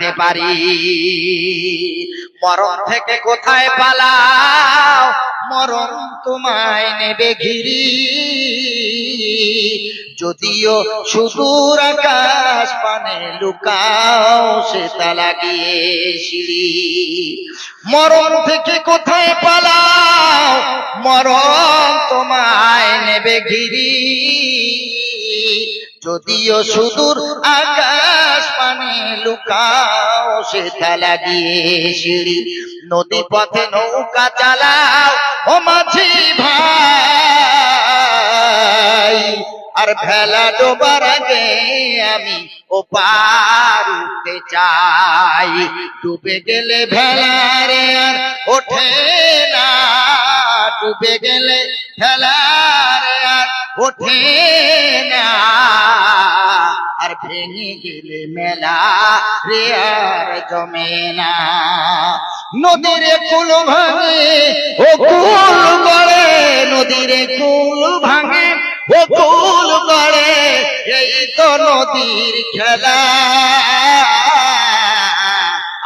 থাকতে পারি। মরণ থেকে কোথায় পালাও, মরণ তোমায় নেবে ঘিরি। যদিও সুদূর আকাশ পানে লুকাও সে তা লাগিয়ে সিঁড়ি। মরণ থেকে কোথায় পালাও, মরণ তোমায় নেবে ঘিরি। যদিও সুদূর আকাশ পানে লুকাও সে তা লাগিয়ে সিঁড়ি। নদী পথে নৌকা চালাও ও মাঝি ভাই, আর ভেলা ডোবার আগে আমি ও পার উঠতে চাই। ডুবে গেলে ভেলারে আর ওঠে না, ডুবে গেলে ভেলারে আর ওঠে না। আর ভেঙে গেলে মেলা রে আর জমে না। নদীর কুল ভাঙে ও কুল গড়ে, নদীর কুল ভাঙে ও কুল গড়ে, এই তো নদীর খেলা।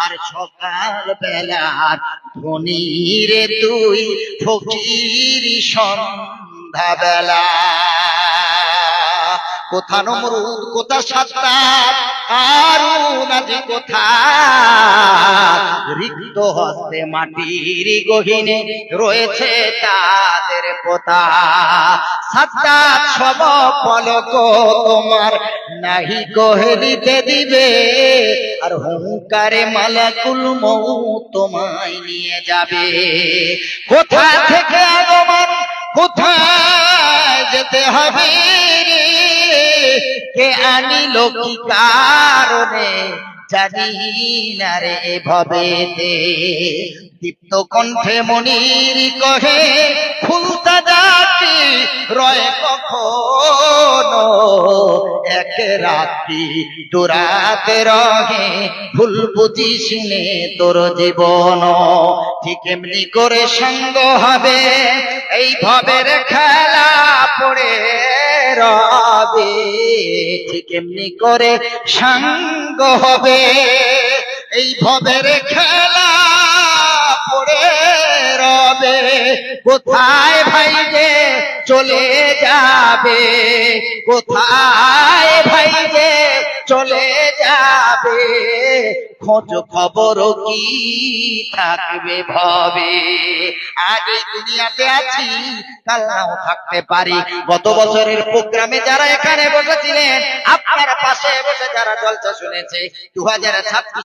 আর সকাল বেলার ধনী রে তুই ফকির সন্ধ্যা বেলা। কোথা নমরুদ কোথা সাদ্দাত, হারুন আজি কোথা, রিক্ত হস্তে মাটির গহীনে রয়েছে তাদের পোতা। সাদ্দাত সব পলক তোমার নাহি গহরিতে দিবে, আর হুঙ্কারে মালাকুল মউত তোমায় নিয়ে যাবে। কোথা থেকে আগমন, কোথায় যেতে হবে রে, কে আনিল কি কারণে জানি না রে ভবেতে। দীপ্ত কণ্ঠে মনির কহে খুলতা যাতি রয় কখনো, এক রাত্রি দুরাতে রহে ভুল বুঝিস নে তোর জীবন। ঠিক এমনি করে সঙ্গ হবে এই ভবের খেলা পড়ে রবে, ঠিক এমনি করে সঙ্গ হবে এই ভবের খেলা পড়ে রবে। কোথায় ভাই যে চলে যাবে, কোথায় ভাই যে চলে যাবে, খোঁজ খবর কি থাকবে ভবে। আজ এই দুনিয়াতে আছি, কাল নাও থাকতে পারি। গত বছরের প্রোগ্রামে যারা এখানে বসেছিলেন, আপনার পাশে বসে যারা জলসা শুনেছে, 2026